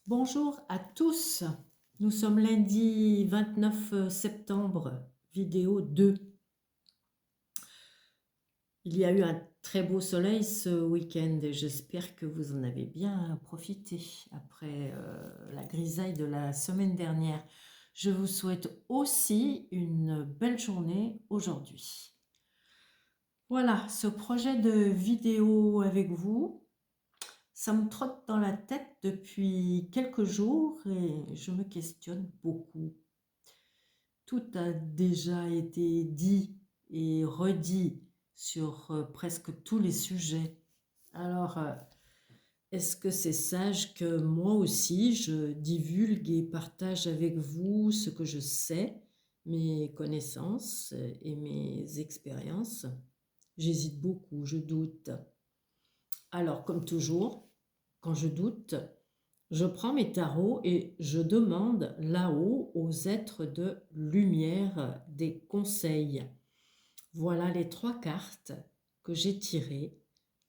Bonjour à tous. Nous sommes lundi 29 septembre, vidéo 2. Il y a eu un très beau soleil ce week-end et j'espère que vous en avez bien profité après la grisaille de la semaine dernière. Je vous souhaite aussi une belle journée aujourd'hui. Voilà, ce projet de vidéo avec vous, ça me trotte dans la tête depuis quelques jours et je me questionne beaucoup. Tout a déjà été dit et redit sur presque tous les sujets. Alors, est-ce que c'est sage que moi aussi je divulgue et partage avec vous ce que je sais, mes connaissances et mes expériences? J'hésite beaucoup, je doute. Alors, comme toujours, quand je doute, je prends mes tarots et je demande là-haut aux êtres de lumière des conseils. Voilà les 3 cartes que j'ai tirées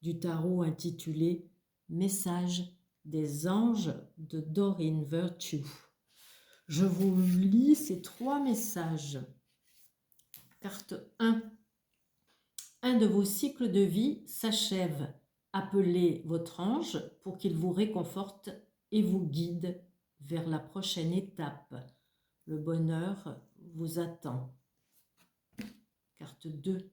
du tarot intitulé Message des anges de Doreen Virtue. Je vous lis ces 3 messages. Carte 1. Un de vos cycles de vie s'achève. Appelez votre ange pour qu'il vous réconforte et vous guide vers la prochaine étape. Le bonheur vous attend. Carte 2.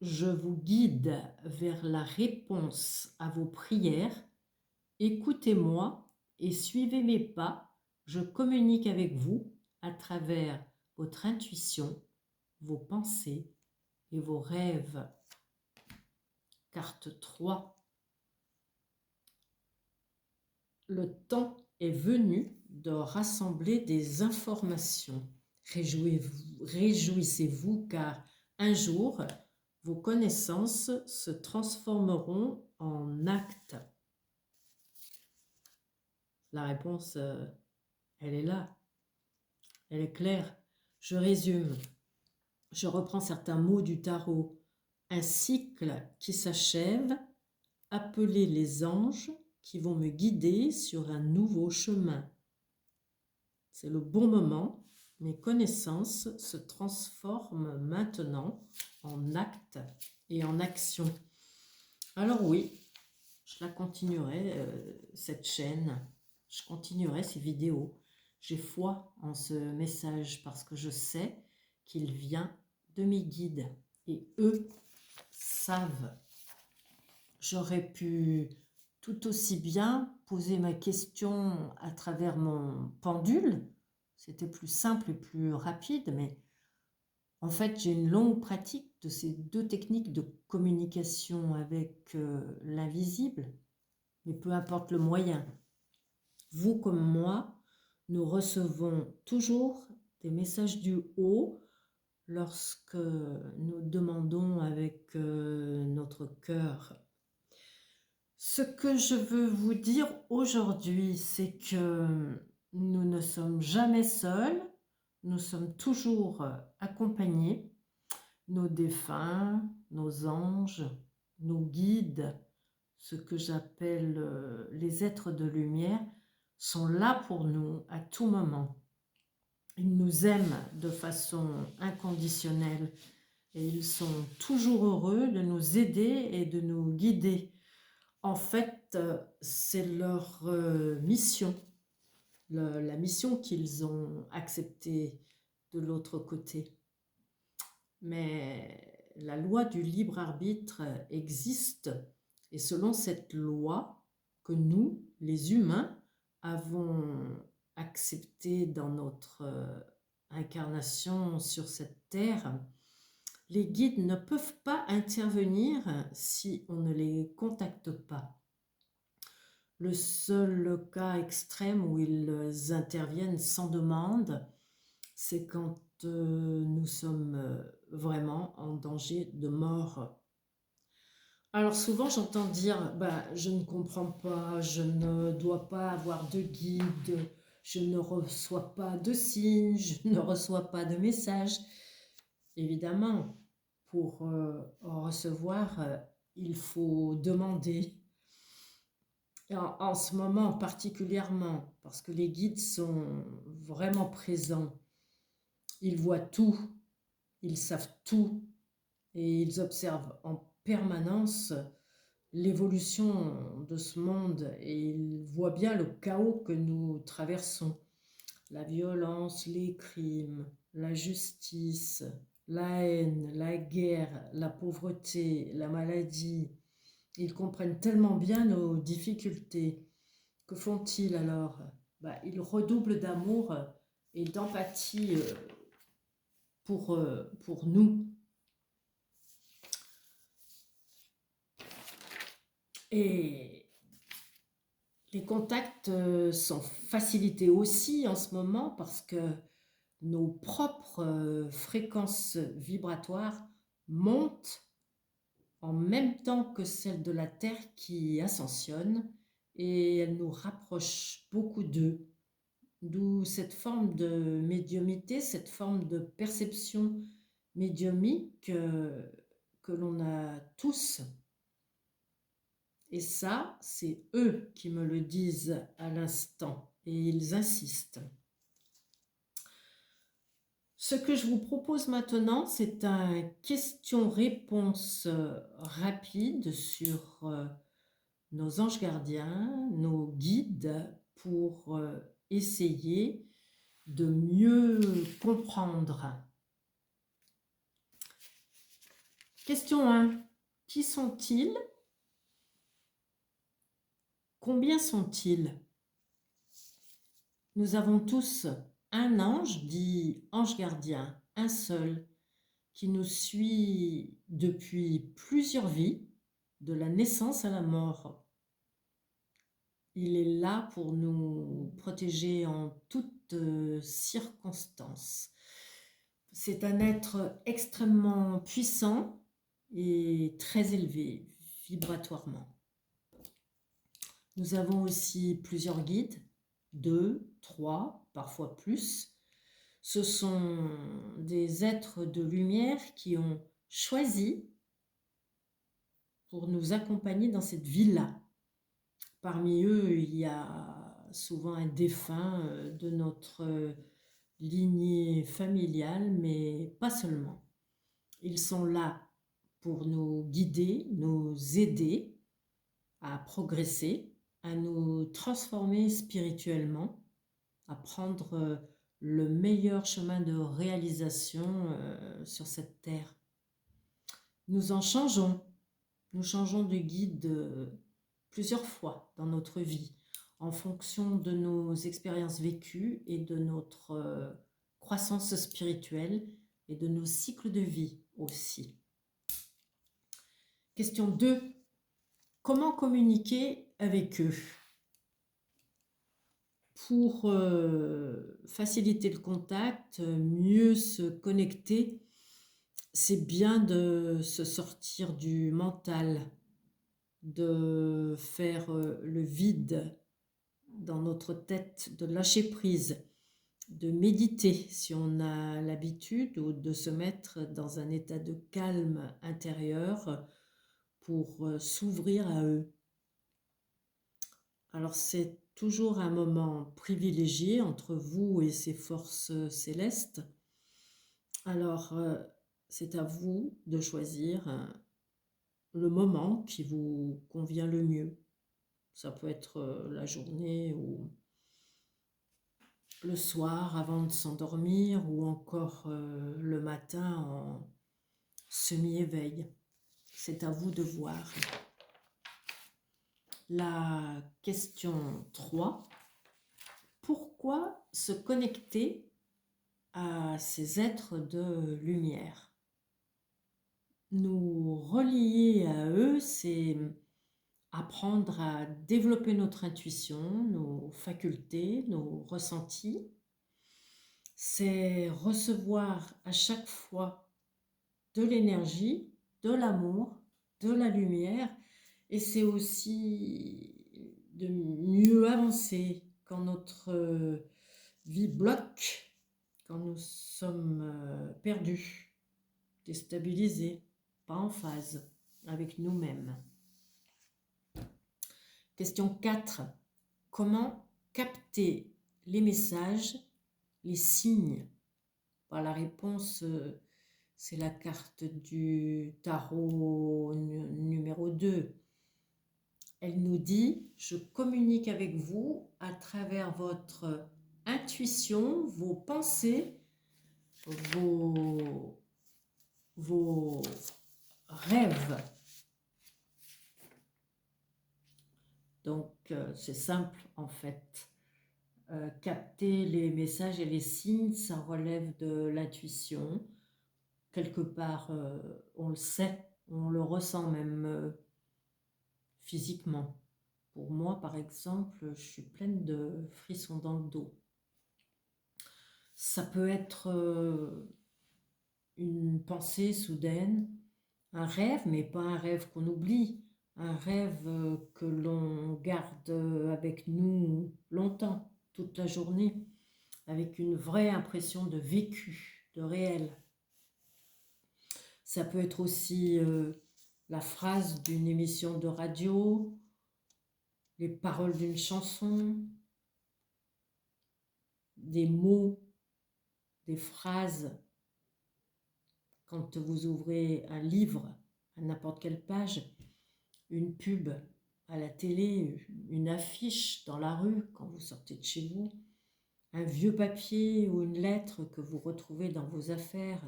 Je vous guide vers la réponse à vos prières. Écoutez-moi et suivez mes pas. Je communique avec vous à travers votre intuition, vos pensées et vos rêves. Carte 3. Le temps est venu de rassembler des informations. Réjouissez-vous car un jour, vos connaissances se transformeront en actes. La réponse, elle est là, elle est claire. Je résume, je reprends certains mots du tarot. Un cycle qui s'achève, appelez les anges qui vont me guider sur un nouveau chemin. C'est le bon moment. Mes connaissances se transforment maintenant en actes et en actions. Alors oui, je la continuerai, cette chaîne. Je continuerai ces vidéos. J'ai foi en ce message parce que je sais qu'il vient de mes guides. Et eux savent. J'aurais pu tout aussi bien poser ma question à travers mon pendule. C'était plus simple et plus rapide, mais en fait, j'ai une longue pratique de ces 2 techniques de communication avec l'invisible, mais peu importe le moyen. Vous comme moi, nous recevons toujours des messages du haut lorsque nous demandons avec notre cœur. Ce que je veux vous dire aujourd'hui, c'est que nous ne sommes jamais seuls, nous sommes toujours accompagnés. Nos défunts, nos anges, nos guides, ce que j'appelle les êtres de lumière, sont là pour nous à tout moment. Ils nous aiment de façon inconditionnelle et ils sont toujours heureux de nous aider et de nous guider. En fait, c'est leur mission, la mission qu'ils ont acceptée de l'autre côté. Mais la loi du libre arbitre existe et selon cette loi que nous, les humains, avons acceptée dans notre incarnation sur cette terre, les guides ne peuvent pas intervenir si on ne les contacte pas. Le seul cas extrême où ils interviennent sans demande, c'est quand nous sommes vraiment en danger de mort. Alors souvent j'entends dire, je ne comprends pas, je ne dois pas avoir de guide, je ne reçois pas de signes, je ne reçois pas de messages. Évidemment, pour en recevoir, il faut demander. Et en ce moment particulièrement, parce que les guides sont vraiment présents, ils voient tout, ils savent tout et ils observent en permanence l'évolution de ce monde et ils voient bien le chaos que nous traversons. La violence, les crimes, la justice, la haine, la guerre, la pauvreté, la maladie. Ils comprennent tellement bien nos difficultés. Que font-ils alors? Ils redoublent d'amour et d'empathie pour nous. Et les contacts sont facilités aussi en ce moment parce que nos propres fréquences vibratoires montent en même temps que celles de la Terre qui ascensionnent et elles nous rapprochent beaucoup d'eux. D'où cette forme de médiumité, cette forme de perception médiumique que l'on a tous. Et ça, c'est eux qui me le disent à l'instant et ils insistent. Ce que je vous propose maintenant, c'est un question-réponse rapide sur nos anges gardiens, nos guides, pour essayer de mieux comprendre. Question 1. Qui sont-ils? Combien sont-ils? Nous avons tous un ange, dit ange gardien, un seul, qui nous suit depuis plusieurs vies, de la naissance à la mort. Il est là pour nous protéger en toutes circonstances. C'est un être extrêmement puissant et très élevé vibratoirement. Nous avons aussi plusieurs guides, 2, 3, parfois plus. Ce sont des êtres de lumière qui ont choisi pour nous accompagner dans cette vie-là. Parmi eux, il y a souvent un défunt de notre lignée familiale, mais pas seulement. Ils sont là pour nous guider, nous aider à progresser, à nous transformer spirituellement, à prendre le meilleur chemin de réalisation sur cette terre. Nous changeons de guide plusieurs fois dans notre vie, en fonction de nos expériences vécues et de notre croissance spirituelle et de nos cycles de vie aussi. Question 2. Comment communiquer avec eux? Pour faciliter le contact, mieux se connecter, c'est bien de se sortir du mental, de faire le vide dans notre tête, de lâcher prise, de méditer si on a l'habitude ou de se mettre dans un état de calme intérieur pour s'ouvrir à eux. Alors c'est toujours un moment privilégié entre vous et ces forces célestes. Alors c'est à vous de choisir le moment qui vous convient le mieux. Ça peut être la journée ou le soir avant de s'endormir ou encore le matin en semi-éveil. C'est à vous de voir. La question 3. Pourquoi se connecter à ces êtres de lumière? Nous relier à eux, c'est apprendre à développer notre intuition, nos facultés, nos ressentis. C'est recevoir à chaque fois de l'énergie, de l'amour, de la lumière. Et c'est aussi de mieux avancer quand notre vie bloque, quand nous sommes perdus, déstabilisés, pas en phase avec nous-mêmes. Question 4. Comment capter les messages, les signes? La réponse, c'est la carte du tarot numéro 2. Elle nous dit, je communique avec vous à travers votre intuition, vos pensées, vos rêves. Donc, c'est simple en fait. Capter les messages et les signes, ça relève de l'intuition. Quelque part, on le sait, on le ressent même physiquement. Pour moi, par exemple, je suis pleine de frissons dans le dos. Ça peut être une pensée soudaine, un rêve, mais pas un rêve qu'on oublie, un rêve que l'on garde avec nous longtemps, toute la journée, avec une vraie impression de vécu, de réel. Ça peut être aussi la phrase d'une émission de radio, les paroles d'une chanson, des mots, des phrases. Quand vous ouvrez un livre, à n'importe quelle page, une pub à la télé, une affiche dans la rue quand vous sortez de chez vous, un vieux papier ou une lettre que vous retrouvez dans vos affaires.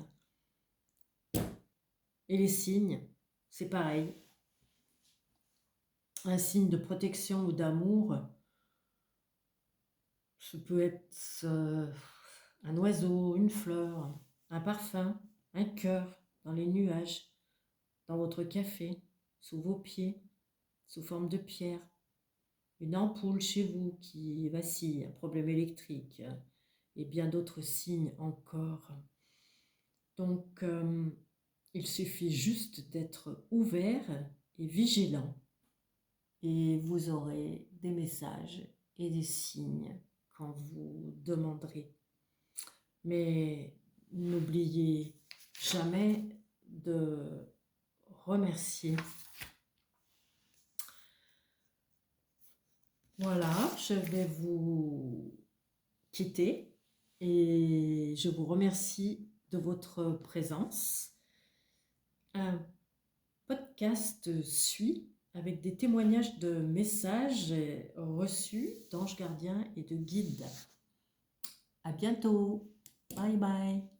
Et les signes, c'est pareil. Un signe de protection ou d'amour, ça peut être un oiseau, une fleur, un parfum, un cœur dans les nuages, dans votre café, sous vos pieds, sous forme de pierre, une ampoule chez vous qui vacille, un problème électrique et bien d'autres signes encore. Donc, il suffit juste d'être ouvert et vigilant et vous aurez des messages et des signes quand vous demanderez. Mais n'oubliez jamais de remercier. Voilà, je vais vous quitter et je vous remercie de votre présence. Un podcast suit avec des témoignages de messages reçus d'anges gardiens et de guides. À bientôt. Bye bye.